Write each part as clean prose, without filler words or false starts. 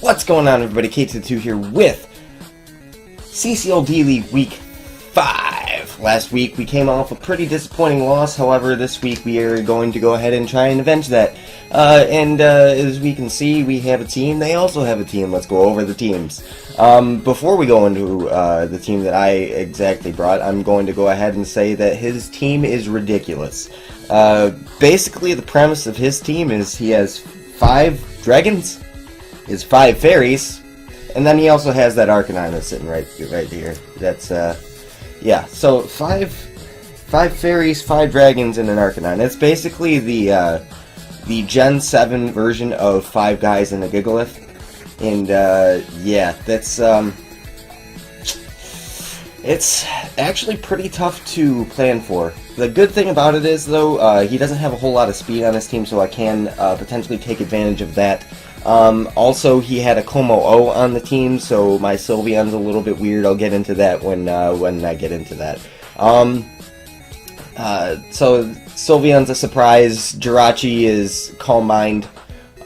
What's going on, everybody? K2 here with CCL D-League Week 5. Last week we came off a pretty disappointing loss, however this week we are going to go ahead and try and avenge that. As we can see, we have a team, they also have a team. Let's go over the teams. Before we go into the team that I exactly brought, I'm going to go ahead and say that his team is ridiculous. Basically the premise of his team is he has 5 dragons, his 5 fairies, and then he also has that Arcanine that's sitting right here. That's yeah. So 5 fairies, 5 dragons, and an Arcanine. It's basically the Gen 7 version of 5 guys and a Gigalith. And yeah, that's it's actually pretty tough to plan for. The good thing about it is, though, he doesn't have a whole lot of speed on his team, so I can potentially take advantage of that. Also, he had a Como-O on the team, so my Sylveon's a little bit weird. I'll get into that when I get into that. So Sylveon's a surprise. Jirachi is Calm Mind.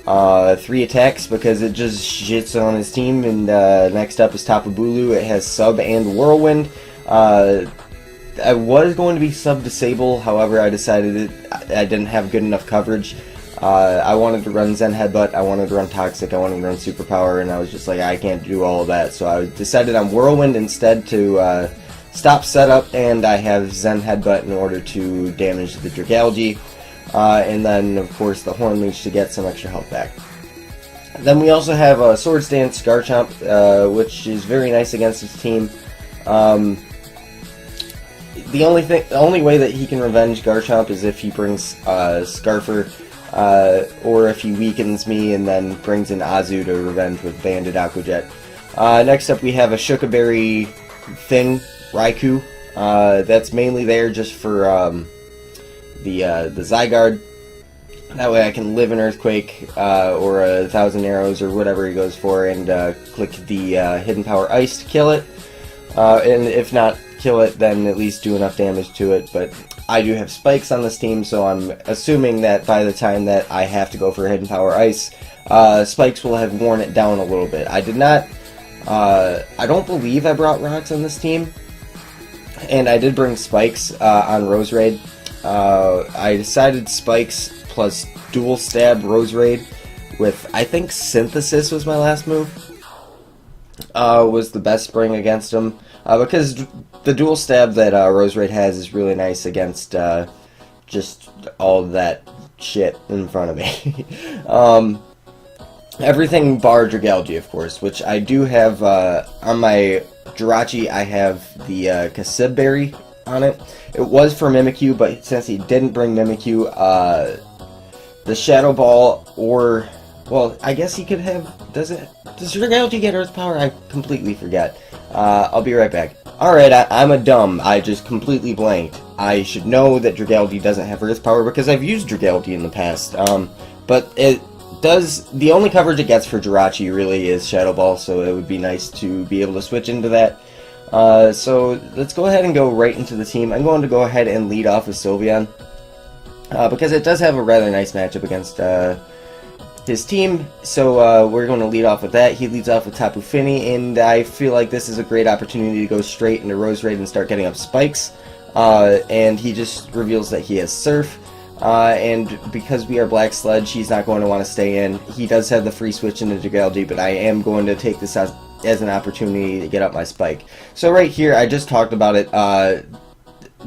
3 attacks because it just shits on his team. And next up is Tapu Bulu. It has Sub and Whirlwind. I was going to be Sub-Disable, however I decided I didn't have good enough coverage. I wanted to run Zen Headbutt, I wanted to run Toxic, I wanted to run Superpower, and I was just like, I can't do all of that. So I decided on Whirlwind instead to stop setup, and I have Zen Headbutt in order to damage the Dragalge. And then, of course, the Horn Leech to get some extra health back. Then we also have Swords Dance Garchomp, which is very nice against his team. The only way that he can revenge Garchomp is if he brings Scarfer, or if he weakens me and then brings in Azu to revenge with Banded Aquajet. Next up we have a Shukaberry thing, Raikou. That's mainly there just for the Zygarde. That way I can live an Earthquake or a 1,000 Arrows or whatever he goes for, and click the Hidden Power Ice to kill it. And if not kill it, then at least do enough damage to it. But I do have Spikes on this team, so I'm assuming that by the time that I have to go for Hidden Power Ice, Spikes will have worn it down a little bit. I did not, I don't believe I brought Rocks on this team, and I did bring Spikes on Roserade. I decided Spikes plus Dual Stab Roserade with, I think Synthesis was my last move, was the best spring against him, because the Dual Stab that Roserade has is really nice against just all of that shit in front of me. Everything bar Dragalge, of course, which I do have on my Jirachi. I have the Kasib Berry on it. It was for Mimikyu, but since he didn't bring Mimikyu, the Shadow Ball, or, well, I guess he could have, does Dragalge get Earth Power? I completely forget. I'll be right back. Alright, I'm a dumb. I just completely blanked. I should know that Dragalge doesn't have Earth Power because I've used Dragalge in the past. But it does, the only coverage it gets for Jirachi really is Shadow Ball, so it would be nice to be able to switch into that. So let's go ahead and go right into the team. I'm going to go ahead and lead off with Sylveon, because it does have a rather nice matchup against his team. So we're going to lead off with that. He leads off with Tapu Fini, and I feel like this is a great opportunity to go straight into Roserade and start getting up Spikes. And he just reveals that he has Surf. And because we are Black Sledge, he's not going to want to stay in. He does have the free switch into Dragalge, but I am going to take this as an opportunity to get up my Spike. So right here, I just talked about it.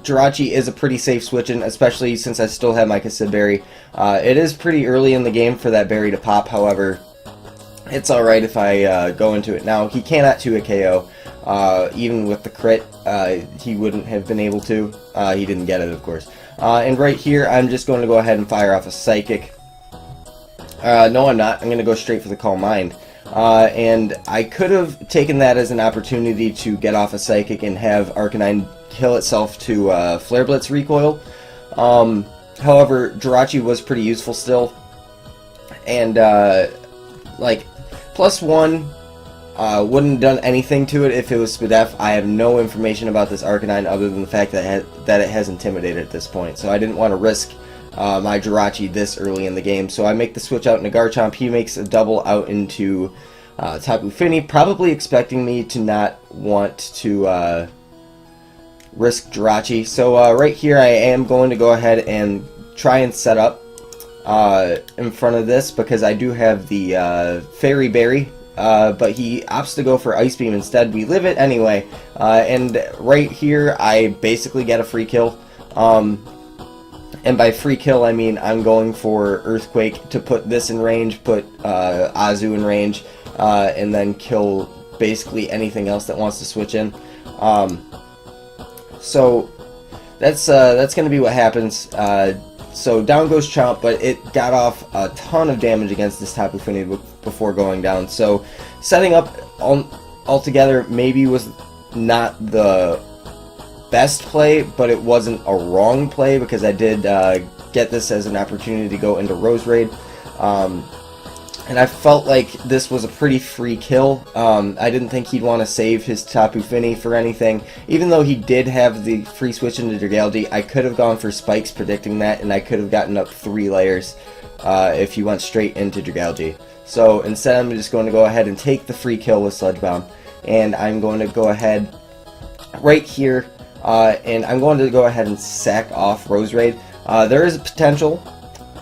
Jirachi is a pretty safe switch in, especially since I still have my Kasib Berry. It is pretty early in the game for that berry to pop, however, it's alright if I go into it now. He cannot 2-hit KO. Even with the crit, he wouldn't have been able to. He didn't get it, of course. And right here, I'm just going to go ahead and fire off a Psychic. No, I'm not. I'm going to go straight for the Calm Mind. And I could have taken that as an opportunity to get off a Psychic and have Arcanine kill itself to Flare Blitz recoil. However, Jirachi was pretty useful still. And, like, +1 wouldn't have done anything to it if it was Spadef. I have no information about this Arcanine other than the fact that it has Intimidated at this point. So I didn't want to risk my Jirachi this early in the game. So I make the switch out into Garchomp. He makes a double out into Tapu Fini, probably expecting me to not want to risk Jirachi. So right here I am going to go ahead and try and set up in front of this, because I do have the Fairy Berry, but he opts to go for Ice Beam instead. We live it anyway, and right here I basically get a free kill. And by free kill, I mean I'm going for Earthquake to put this in range, put Azu in range, and then kill basically anything else that wants to switch in. So that's going to be what happens. So down goes Chomp, but it got off a ton of damage against this Tapu Fini before going down. So setting up altogether maybe was not the best play, but it wasn't a wrong play, because I did get this as an opportunity to go into Rose Raid. And I felt like this was a pretty free kill. I didn't think he'd want to save his Tapu Fini for anything. Even though he did have the free switch into Dragalge, I could have gone for Spikes predicting that, and I could have gotten up 3 layers if he went straight into Dragalge. So instead I'm just going to go ahead and take the free kill with Sludge Bomb. And I'm going to go ahead right here, and I'm going to go ahead and sack off Rose Raid. There is a potential,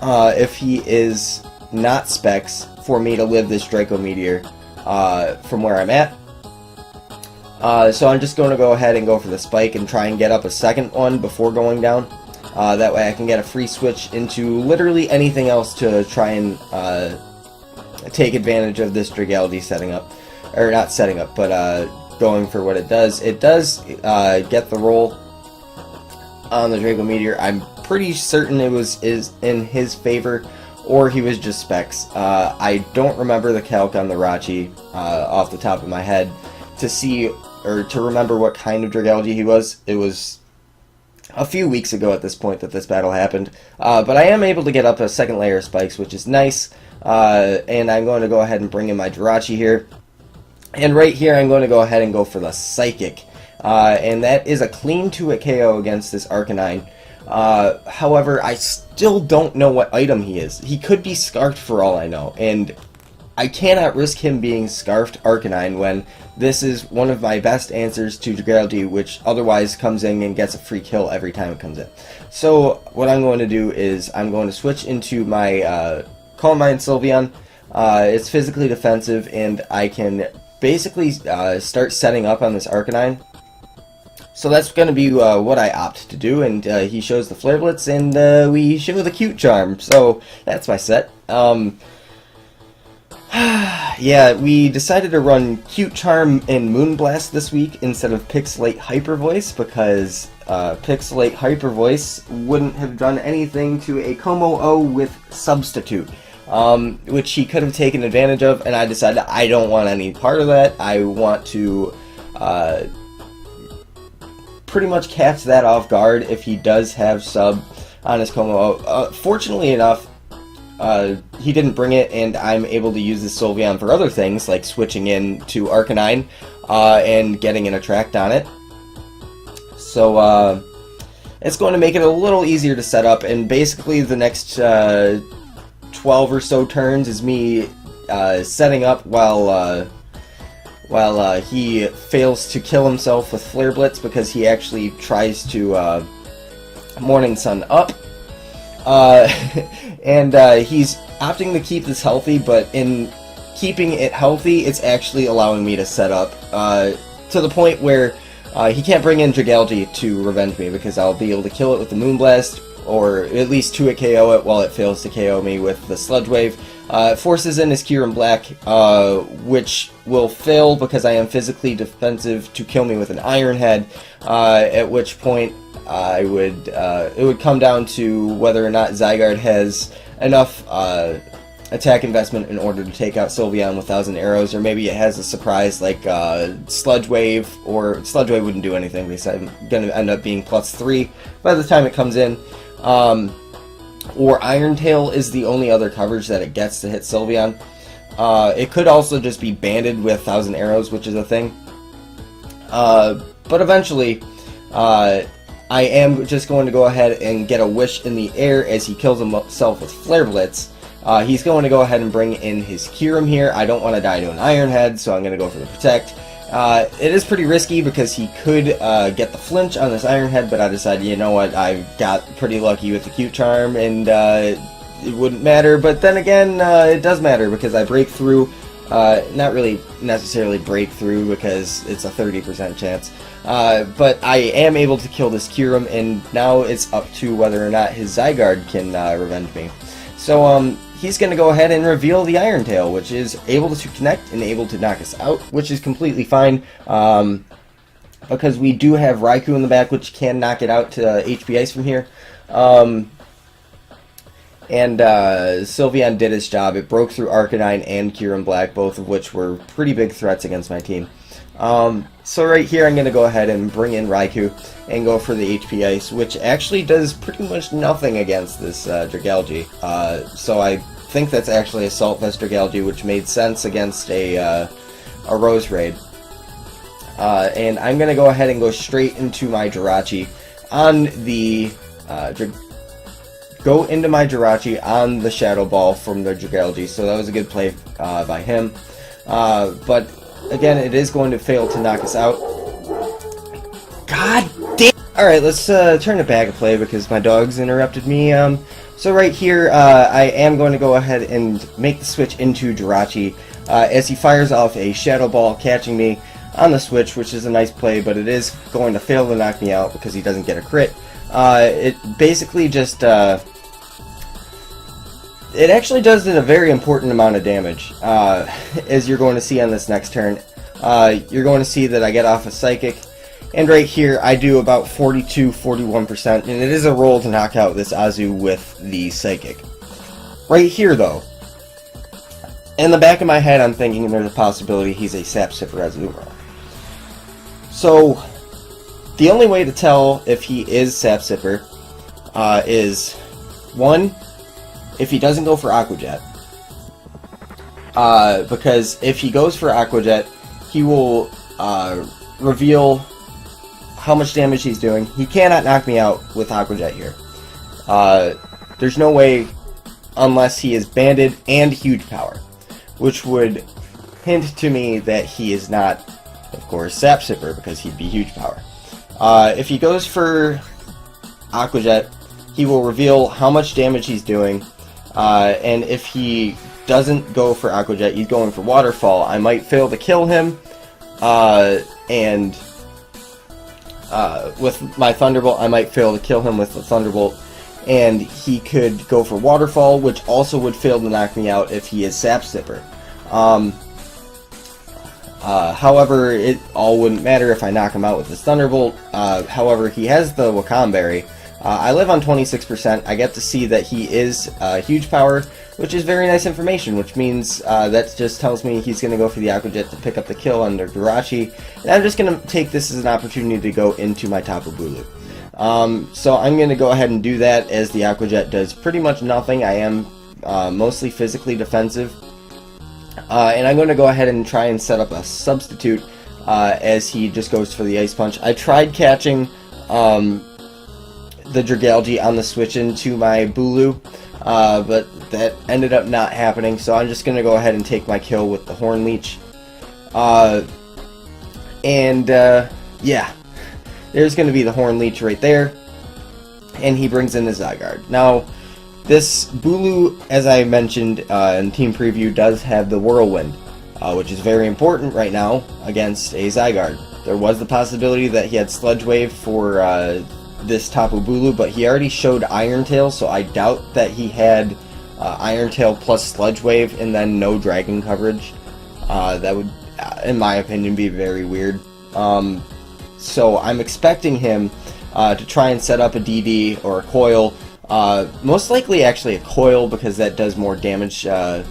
if he is not Specs, for me to live this Draco Meteor from where I'm at. So I'm just going to go ahead and go for the Spike and try and get up a second one before going down. That way I can get a free switch into literally anything else to try and take advantage of this Dragalge setting up. Or not setting up, but going for what it does. It does get the roll on the Draco Meteor. I'm pretty certain it is in his favor, or he was just Specs. I don't remember the calc on the Rachi off the top of my head to see, or to remember what kind of Dragalge he was. It was a few weeks ago at this point that this battle happened. But I am able to get up a second layer of Spikes, which is nice. And I'm going to go ahead and bring in my Jirachi here. And right here I'm going to go ahead and go for the Psychic. And that is a clean 2-hit KO against this Arcanine. However, I still don't know what item he is. He could be Scarfed for all I know, and I cannot risk him being Scarfed Arcanine when this is one of my best answers to Dragalge, which otherwise comes in and gets a free kill every time it comes in. So what I'm going to do is I'm going to switch into my Calm Mind Sylveon. It's physically defensive, and I can basically start setting up on this Arcanine. So that's going to be what I opt to do, and he shows the Flare Blitz, and we show the Cute Charm. So that's my set. Yeah, we decided to run Cute Charm and Moonblast this week instead of Pixelate Hyper Voice, because Pixelate Hyper Voice wouldn't have done anything to a Como-O with Substitute, which he could have taken advantage of, and I decided I don't want any part of that. I want to pretty much catch that off guard if he does have sub on his Como-O. Fortunately enough, he didn't bring it, and I'm able to use this Sylveon for other things, like switching in to Arcanine and getting an Attract on it. So it's going to make it a little easier to set up, and basically the next 12 or so turns is me setting up while he fails to kill himself with Flare Blitz, because he actually tries to Morning Sun up. And he's opting to keep this healthy, but in keeping it healthy, it's actually allowing me to set up to the point where he can't bring in Dragalge to revenge me, because I'll be able to kill it with the Moonblast, or at least 2-hit KO it while it fails to KO me with the Sludge Wave. It forces in his Kyurem Black, which will fail because I am physically defensive to kill me with an Iron Head, at which point I would it would come down to whether or not Zygarde has enough attack investment in order to take out Sylveon with 1,000 Arrows, or maybe it has a surprise like Sludge Wave, or Sludge Wave wouldn't do anything because I'm going to end up being +3 by the time it comes in. Or Iron Tail is the only other coverage that it gets to hit Sylveon. It could also just be banded with 1,000 Arrows, which is a thing. But eventually, I am just going to go ahead and get a Wish in the air as he kills himself with Flare Blitz, He's going to go ahead and bring in his Kyurem here. I don't want to die to an Iron Head, so I'm going to go for the Protect. It is pretty risky because he could get the flinch on this Iron Head, but I decided, you know what, I got pretty lucky with the Cute Charm, and it wouldn't matter. But then again, it does matter because I break through. Not really necessarily break through because it's a 30% chance. But I am able to kill this Kyurem, and now it's up to whether or not his Zygarde can revenge me. So he's going to go ahead and reveal the Iron Tail, which is able to connect and able to knock us out, which is completely fine. Because we do have Raikou in the back, which can knock it out to HP Ice from here. And Sylveon did its job. It broke through Arcanine and Kyurem Black, both of which were pretty big threats against my team. So right here I'm going to go ahead and bring in Raikou and go for the HP Ice, which actually does pretty much nothing against this Dragalge. So I think that's actually Assault Vest Dragalge, which made sense against a Rose Raid. And I'm going to go ahead and go straight into my Jirachi on the go into my Jirachi on the Shadow Ball from the Dragalge, so that was a good play by him. But again, it is going to fail to knock us out. God damn! Alright, let's turn it back a play because my dogs interrupted me. So right here, I am going to go ahead and make the switch into Jirachi as he fires off a Shadow Ball, catching me on the switch, which is a nice play, but it is going to fail to knock me out because he doesn't get a crit. It basically just... it actually does a very important amount of damage, as you're going to see on this next turn. You're going to see that I get off a Psychic, and right here I do about 42-41%, and it is a roll to knock out this Azu with the Psychic. Right here, though, in the back of my head I'm thinking there's a possibility he's a Sap Sipper Azumarill. So, the only way to tell if he is Sap Sipper is, one, if he doesn't go for Aqua Jet. Because if he goes for Aqua Jet, he will reveal how much damage he's doing. He cannot knock me out with Aqua Jet here. There's no way unless he is banded and huge power, which would hint to me that he is not, of course, Sap Sipper, because he'd be huge power. If he goes for Aqua Jet, he will reveal how much damage he's doing. And if he doesn't go for Aqua Jet, he's going for Waterfall. I might fail to kill him, and with my Thunderbolt, I might fail to kill him with the Thunderbolt, and he could go for Waterfall, which also would fail to knock me out if he is Sap Sipper. However, it all wouldn't matter if I knock him out with his Thunderbolt. However, he has the Wakam I live on 26%. I get to see that he is huge power, which is very nice information, which means that just tells me he's going to go for the Aqua Jet to pick up the kill under Jirachi, and I'm just going to take this as an opportunity to go into my Tapu Bulu. So I'm going to go ahead and do that, as the Aqua Jet does pretty much nothing. I am mostly physically defensive, and I'm going to go ahead and try and set up a substitute as he just goes for the Ice Punch. I tried catching the Dragalge on the switch into my Bulu, but that ended up not happening, so I'm just going to go ahead and take my kill with the Horn Leech. Yeah, there's going to be the Horn Leech right there, and he brings in the Zygarde. Now, this Bulu, as I mentioned in Team Preview, does have the Whirlwind, which is very important right now against a Zygarde. There was the possibility that he had Sludge Wave for this Tapu Bulu, but he already showed Iron Tail, so I doubt that he had Iron Tail plus Sludge Wave and then no Dragon coverage. That would, in my opinion, be very weird. So I'm expecting him to try and set up a DD or a Coil. Most likely actually a Coil, because that does more damage, or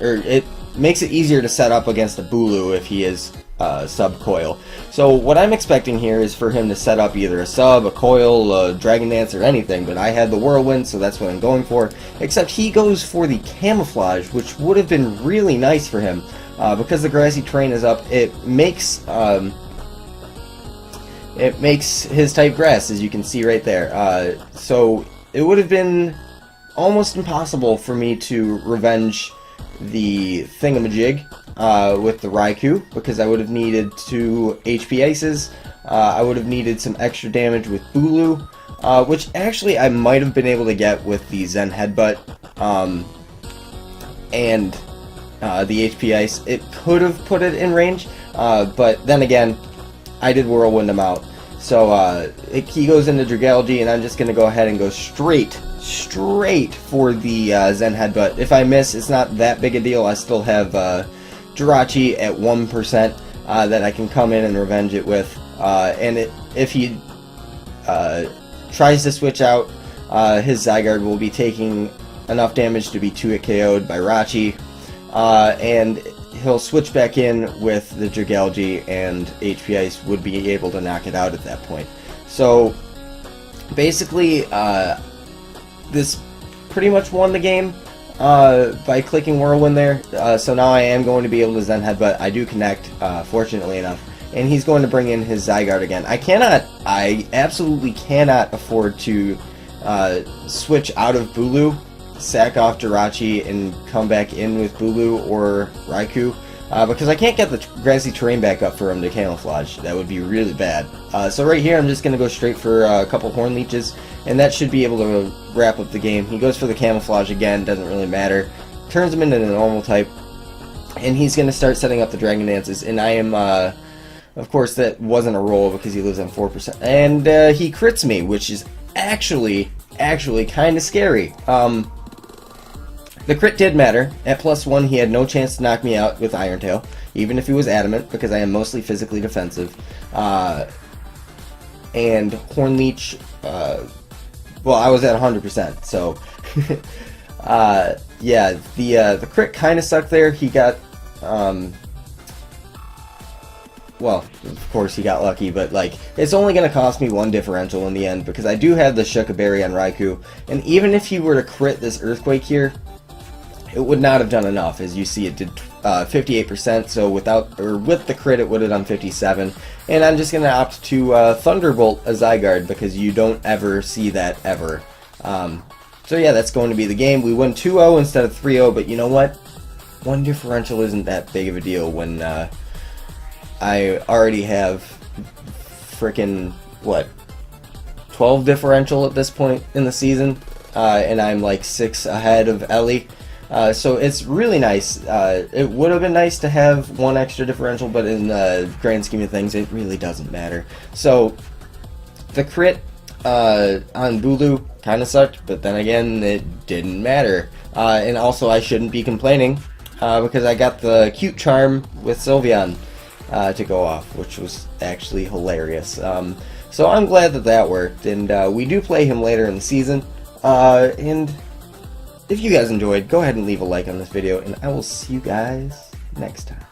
it makes it easier to set up against a Bulu if he is sub-Coil. So what I'm expecting here is for him to set up either a sub, a Coil, a Dragon Dance, or anything, but I had the Whirlwind, so that's what I'm going for. Except he goes for the Camouflage, which would have been really nice for him. Because the grassy terrain is up, it makes his type grass, as you can see right there. So it would have been almost impossible for me to revenge the thingamajig with the Raikou, because I would have needed 2 HP Ices. I would have needed some extra damage with Bulu, which actually I might have been able to get with the Zen Headbutt and the HP Ice. It could have put it in range, but then again, I did Whirlwind him out. So he goes into Dragalge, and I'm just going to go ahead and go straight for the Zen Headbutt. If I miss, it's not that big a deal. I still have Jirachi at 1% that I can come in and revenge it with. And if he tries to switch out, his Zygarde will be taking enough damage to be 2-hit KO'd by Rachi. And he'll switch back in with the Dragalge, and HP Ice would be able to knock it out at that point. So basically, this pretty much won the game by clicking Whirlwind there. So now I am going to be able to Zen Headbutt. I do connect, fortunately enough. And he's going to bring in his Zygarde again. I absolutely cannot afford to switch out of Bulu, sack off Jirachi, and come back in with Bulu or Raikou, because I can't get the grassy terrain back up for him to camouflage. That would be really bad. So right here I'm just going to go straight for a couple Horn Leeches, and that should be able to wrap up the game. He goes for the camouflage again, doesn't really matter. Turns him into the normal type, and he's going to start setting up the Dragon Dances, and I am... of course, that wasn't a roll because he lives on 4%. And he crits me, which is actually kind of scary. The crit did matter. At +1, he had no chance to knock me out with Iron Tail, even if he was adamant, because I am mostly physically defensive. And Horn Leech, well, I was at 100%, so... yeah, the crit kind of sucked there. He got... well, of course he got lucky, but like, it's only going to cost me 1 differential in the end, because I do have the Shuka Berry on Raikou, and even if he were to crit this Earthquake here, it would not have done enough. As you see, it did 58%, so with the crit it would have done 57, and I'm just going to opt to Thunderbolt a Zygarde, because you don't ever see that ever. So yeah, that's going to be the game. We won 2-0 instead of 3-0, but you know what? 1 differential isn't that big of a deal when... I already have frickin' what, 12 differential at this point in the season, and I'm like 6 ahead of Ellie, so it's really nice. It would have been nice to have 1 extra differential, but in the grand scheme of things, it really doesn't matter. So the crit on Bulu kind of sucked, but then again, it didn't matter. And also, I shouldn't be complaining, because I got the cute charm with Sylveon to go off, which was actually hilarious. So I'm glad that worked, and we do play him later in the season. And if you guys enjoyed, go ahead and leave a like on this video, and I will see you guys next time.